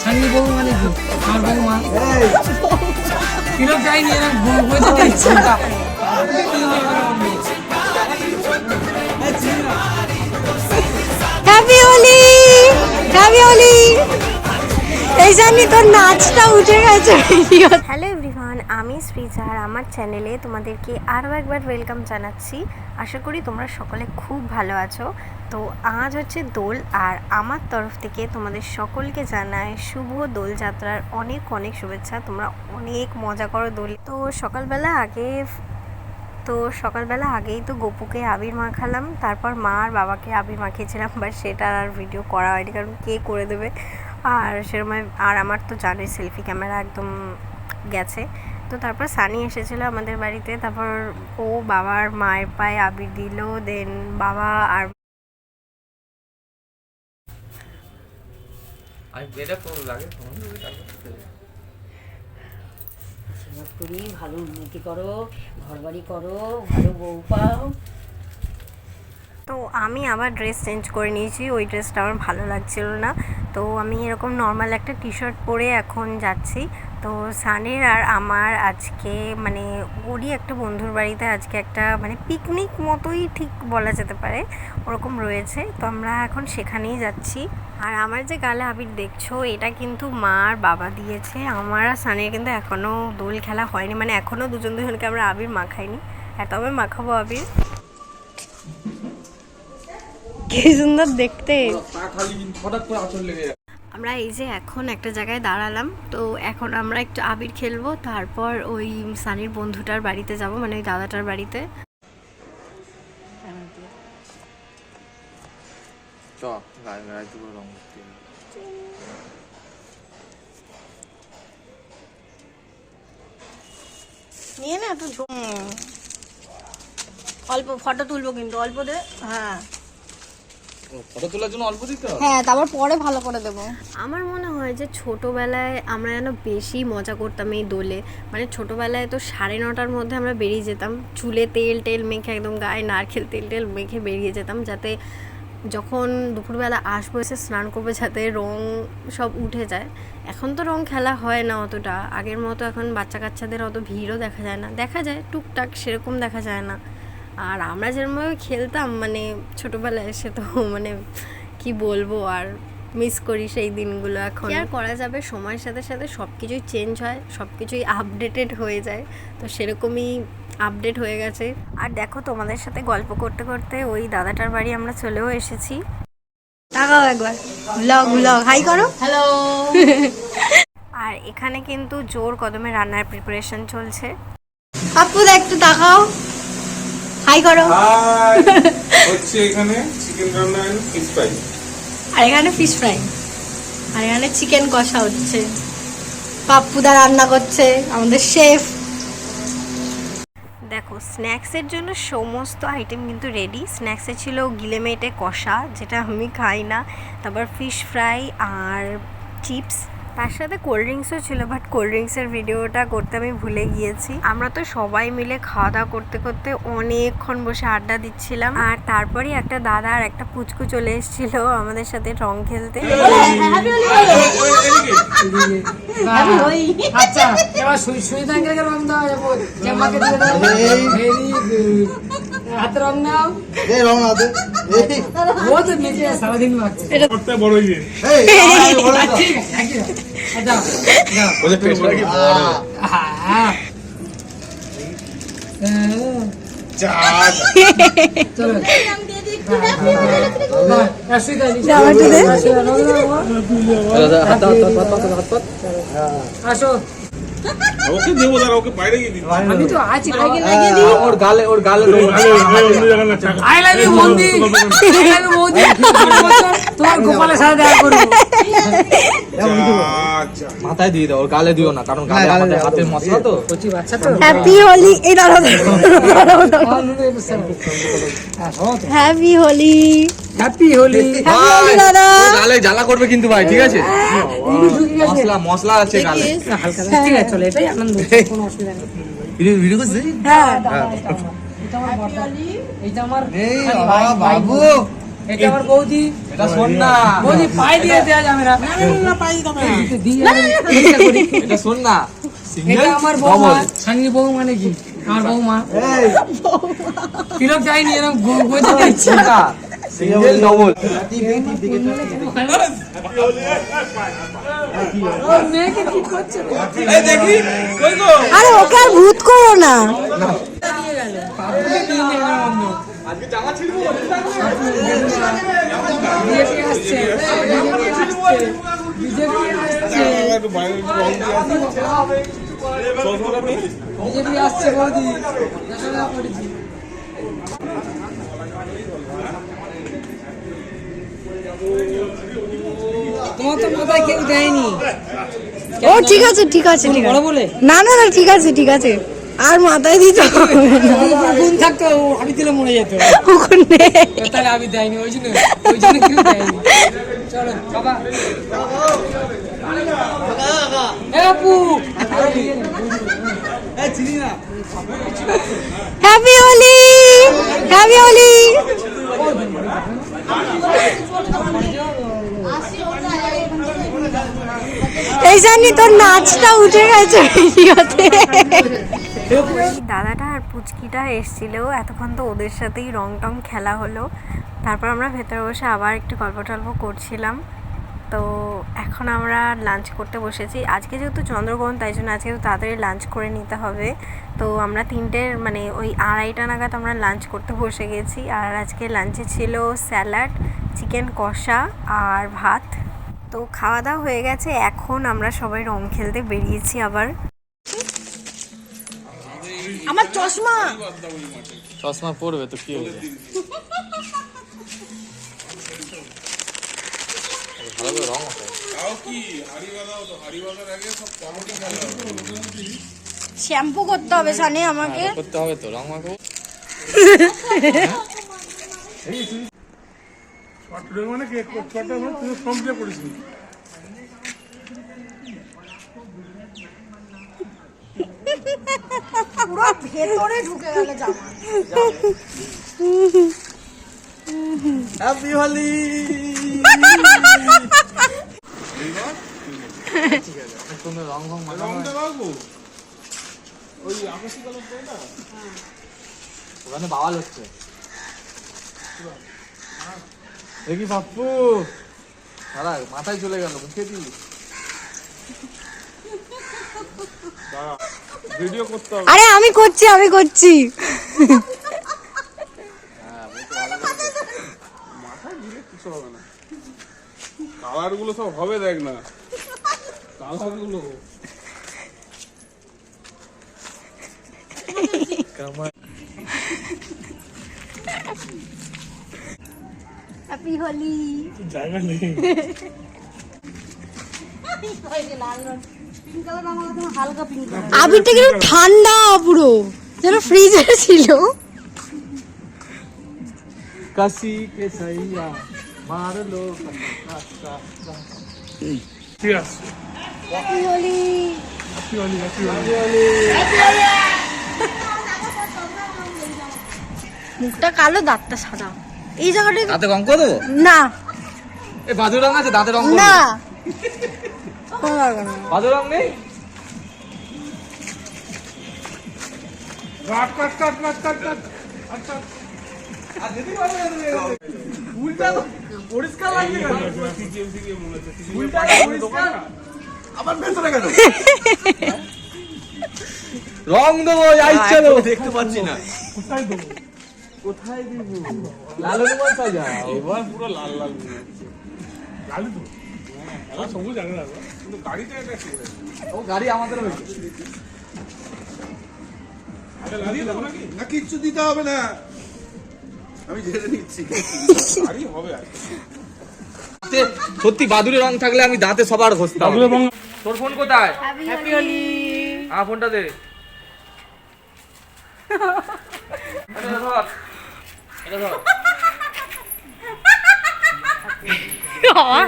সানি বউ মানে কি আমার বৌমা কিলো যাইনি এরা বইতে দিচ্ছে হ্যাপি হোলি, হ্যাপি হোলি। এই জানি তোর নাচটা উঠে গেছে। হ্যালো এভরিওয়ান, আমি শ্রীজা আর আমার চ্যানেলে তোমাদেরকে আরও একবার ওয়েলকাম জানাচ্ছি। আশা করি তোমরা সকলে খুব ভালো আছো। তো আজ হচ্ছে দোল, আর আমার তরফ থেকে তোমাদের সকলকে জানায় শুভ দোলযাত্রার অনেক অনেক শুভেচ্ছা। তোমরা অনেক মজা করো দোল। তো সকালবেলা আগেই তো গপুকে আবির মাখালাম, তারপর মা আর বাবাকে আবির মাখিয়েছিলাম, বাট সেটা আর ভিডিও করা হয়নি কারণ কে করে দেবে। আর সেরকম আর আমার তো জানোই সেলফি ক্যামেরা একদম গেছে। তো তারপর সানি এসেছিলো আমাদের বাড়িতে, তারপর ও বাবার মায়ের পায়ে আবির দিল, দেন বাবা আর করি ভালো উন্নতি করো, ঘরবাড়ি করো, ভালো বউ পাও। তো আমি আবার ড্রেস চেঞ্জ করে নিয়েছি, ওই ড্রেসটা আমার ভালো লাগছিল না। তো আমি এরকম নর্মাল একটা টি শার্ট পরে এখন যাচ্ছি। তো সানির আর আমার আজকে মানে ওরই একটা বন্ধুর বাড়িতে আজকে একটা মানে পিকনিক মতোই ঠিক বলা যেতে পারে, ওরকম রয়েছে। তো আমরা এখন সেখানেই যাচ্ছি। আর আমার যে গালে আবির দেখছো, এটা কিন্তু মা আর বাবা দিয়েছে। আমার আর সানির কিন্তু এখনও দোল খেলা হয়নি, মানে এখনও দুজনকে আমরা আবির মাখাইনি, তবে মাখাবো আবির। কি সুন্দর দেখতে। আমরা এই যে এখন একটা জায়গায় দাঁড়ালাম, তো এখন আমরা একটু আবির খেলবো, তারপর ওই সানির বন্ধুটার বাড়িতে যাব, মানে ওই দাদাটার বাড়িতে। নিয়ে না একটু অল্প ফটো তুলবো, কিন্তু অল্প দে। হ্যাঁ ফটো তোলার জন্য অল্প দিতে হবে। হ্যাঁ, তারপর পরে ভালো করে দেবো। আমার মনে হয় যে ছোটোবেলায় আমরা যেন বেশি মজা করতাম এই দোলে। মানে ছোটোবেলায় তো 9:30টার মধ্যে আমরা বেরিয়ে যেতাম, চুলে তেল মেখে, একদম গায়ে নারকেল তেল মেখে বেরিয়ে যেতাম, যাতে যখন দুপুরবেলা আসবো এসে স্নান করবো যাতে রং সব উঠে যায়। এখন তো রং খেলা হয় না অতটা আগের মতো, এখন বাচ্চা কাচ্চাদের অত ভিড়ও দেখা যায় না, দেখা যায় টুকটাক, সেরকম দেখা যায় না। আর আমরা যেরকমভাবে খেলতাম মানে ছোটোবেলায়, সে তো মানে কি বলবো, আর মিস করি সেই দিনগুলো। এখন আর করা যাবে, সময়ের সাথে সাথে সব কিছুই চেঞ্জ হয়, সব কিছুই আপডেটেড হয়ে যায়। তো সেরকমই আপডেট হয়ে গেছে। আর দেখো, তোমাদের সাথে গল্প করতে করতে ওই দাদাটার বাড়ি আমরা চলেও এসেছি। তাকাও একবার, ব্লগ হাই করো, হ্যালো। আর এখানে কিন্তু জোর কদমে রান্নার প্রিপারেশন চলছে। আপু একটু তাকাও, হাই করো। হচ্ছে এখানে চিকেন রান্না আর ফিশ ফ্রাই। আর এখানে ফিশ ফ্রাই, আর এখানে চিকেন কষা হচ্ছে। পাপ্পুদা রান্না করছে, আমাদের শেফ। দেখো, স্ন্যাক্সের জন্য সমস্ত আইটেম কিন্তু রেডি। স্ন্যাক্সে ছিল গিলেমেটে কষা, যেটা আমি খাই না, তারপর ফিশ ফ্রাই আর চিপস, তার সাথে কোল্ড ড্রিঙ্কসও ছিল, বাট কোল্ড ড্রিঙ্কসের ভিডিওটা করতে আমি ভুলে গিয়েছি। আমরা তো সবাই মিলে খাওয়া দাওয়া করতে করতে অনেকক্ষণ বসে আড্ডা দিচ্ছিলাম। আর তারপরে একটা দাদা আর একটা পুচকু চলে এসেছিল আমাদের সাথে রং খেলতে। আচ্ছা, এবার সুই থাকলে রং দেওয়া যাবো, জামাকে দিয়ে দাও। ভেরি গুড, হাতে রং নাও। এই রং হাতে, ও তো নিচে সারাদিন মারছে। এটা কত বড় ইয়ে, এই বড় তো ঠিক আছে। আচ্ছা না বলে পেছনে কি বড়। হ্যাঁ চাঁদ, চলো আসো। ওকে দেবো, দাঁড়া, ওকে বাইরে গিয়ে দিই। আমি তো আছি, ওর গালে আই লাভ ইউ বন্ধু, আই লাভ ইউ বৌদি, তোমার গোপালের সাথে দেখা করবো। মাথায় দিয়ে দাও, ওর গালে দিও না, কারণ গালে আমাদের হাতের মশলা তো। কচি বাচ্চা তো। হ্যাপি হোলি। এই দাদা, হ্যাপি হোলি, হ্যাপি হোলি। দাদা গালে জ্বালা করবে কিন্তু ভাই, ঠিক আছে? মশলা আছে গালে। হালকা ঠিক আছে, চলে, এটাই আনন্দ, কোনো অসুবিধা নেই। ভিডিও করছিস? হ্যাঁ, এটা আমার বড়, এইটা আমার বাবু, এটা আমার বৌদি, এটা শোন না, বৌদি পায়ে দিয়ে দেওয়া যাবে না। দিয়ে এটা শোন না, এটা আমার বৌমা, সাঙ্গি বউ মানে কি? আমার বৌমা। তিলক যায়নি, এরকম গোজে যাচ্ছি। Single double. মেয়েকে কি করছে রে? দেখি কই গো, আরে ওকে আর ভূত করো না। পাপুকে দিয়ে দে এর মধ্যে। আজকে জামা ছিড়বো। বিজেপি আসছে, বিজেপি আসছে, একটু বাইরে একটু রং দিয়ে আসি। চশমাটা নেই? বিজেপি আসছে বৌদি। দেখাশোনা করেছি। তোমার তো মাথায় কেউ দেয়নি। ও ঠিক আছে ঠিক আছে ঠিক বড় আছে। বলে না না না ঠিক আছে ঠিক আছে, আর মাথায় দিতে হবে না। গুণ থাকতো, আমি দিলে মরে যেত। ওখানে তাহলে আমি দেয়নি, ওই জন্য কেউ দেয়নি। চলো বাবা। এ আপু, হ্যাপি হোলি, হ্যাপি হোলি। এই জানি তোর নাচটা উঠে গেছে ভিডিওতে। দাদাটা আর পুচকিটা এসেছিল, এতক্ষণ তো ওদের সাথেই রং টং খেলা হলো। তারপর আমরা ভেতরে বসে আবার একটু গল্প টল্প করছিলাম। তো এখন আমরা লাঞ্চ করতে বসেছি। আজকে যেহেতু চন্দ্রগ্রহণ, তাই জন্য আজকে তাড়াতাড়ি লাঞ্চ করে নিতে হবে। তো আমরা 3টে মানে ওই 2:30টা নাগাদ আমরা লাঞ্চ করতে বসে গেছি। আর আজকে লাঞ্চে ছিল স্যালাড, চিকেন কষা আর ভাত। তো খাওয়া দাওয়া হয়ে গেছে, এখন আমরা সবাই রং খেলতে বেরিয়েছি আবার। আমার চশমা চশমা পড়বে তো কি হবে, ভালো করে রং হবে। তাও কি হাড়ি বাঁধাও তো, হাড়ি বাঁধার আগে সব টমেটো ফেলা। শ্যাম্পু করতে হবে সানি আমাকে। করতে হবে তো, রং মাখবো। মানে কেক করতে হবে, তুই ফর্ম দিয়ে করেছিস। পুরো ভেতরে ঢুকে গেল জামা। হ্যাপি হোলি। ঠিক আছে, অনেক সুন্দর রং রং মাখানো হয়। রংটা রাখবো ওই আকাশি কালারটা না, ওখানে বাওয়াল হচ্ছে দেখি পাপ্পু, দাঁড়া মাথায় চলে গেল, মুখে দি। ভিডিও করতে হবে। আরে আমি করছি আমি করছি। মাথায় দিলে কিছু হবে না, কালার গুলো সব হবে, দেখ না কালার গুলো। হ্যাপি হোলি। জায়গা নেই। আবিরটা কিন্তু ঠান্ডা পুরো, যেন ফ্রিজে ছিল। কাশি কে সাইয়া মারলো। ঠিক আছে, হ্যাপি হোলি। মুখটা কালো, দাঁতটা সাদা। এই জায়গাটা দাঁতে রং করে দেবো? না এই বাদুর রং আছে, দাঁতে রং না, করবো। কোনো দরকার নেই। বাদুর রং নেই? কাট কাট কাট কাট কাট কাট। আচ্ছা উল্টা পরিষ্কার লাগছে কেন? উল্টা পরিষ্কার আবার ভেতরে কেন? রং দেবো, যা ইচ্ছা দেবো। দেখতে পাচ্ছি না কোথায় দেবো, কোথায় দিব। লালু কুমার সাজা এবার পুরো লাল লাল লাল তো আমার সবুজ আগে লাগবে, কিন্তু গাড়িটা এটা ঠিক আছে। ও গাড়ি আমাদের হয়েছে। এটা লাগিয়ে দেবো নাকি? না কিচ্ছু দিতে হবে না, আমি ঝেড়ে নিচ্ছি। গাড়ি হবে আর সত্যি বাদুড়ে রং থাকলে আমি দাঁতে সবার ঘষতাম। তোর ফোন কোথায়? হ্যাপি হোলি। আমার ফোনটা দে। এটা ধর, এটা ধর।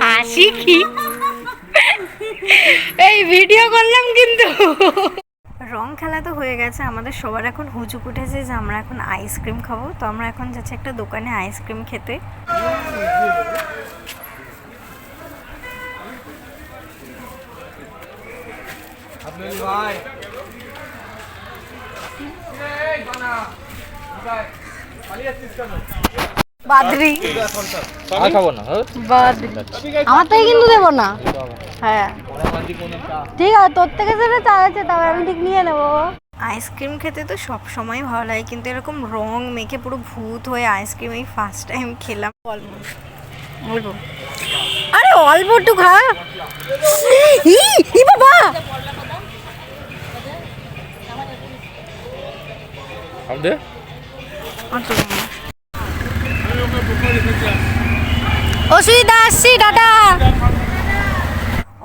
হাসি কি, এই ভিডিও করলাম কিন্তু। রং খেলা তো হয়ে গেছে, আমাদের সবার এখন হুজুক উঠেছে যে আমরা এখন আইসক্রিম খাবো। তো আমরা এখন যাচ্ছি একটা দোকানে আইসক্রিম খেতে। বাদরি খাবো না বাদরি আমার থেকে কিন্তু দেবো না। হ্যাঁ ঠিক আছে, তোর থেকে যেটা চাইছে তবে আমি ঠিক নিয়ে নেবো। আইসক্রিম খেতে তো সব সময় ভালো লাগে, কিন্তু এরকম রং মেখে পুরো ভূত হয়ে আইসক্রিম এই ফার্স্ট টাইম খেলাম। অল্প, আরে অল্প একটু খা। ই বাবা, অসুবিধা আসছি, টাটা।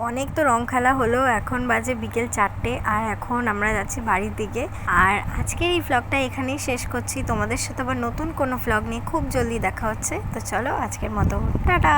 অনেক তো রং খেলা হলো, এখন বাজে বিকেল 4টে, আর এখন আমরা যাচ্ছি বাড়ির দিকে। আর আজকের এই ভ্লগটা এখানেই শেষ করছি। তোমাদের সাথে আবার নতুন কোনো ভ্লগ নিয়ে খুব জলদি দেখা হচ্ছে। তো চলো আজকের মতো টাটা।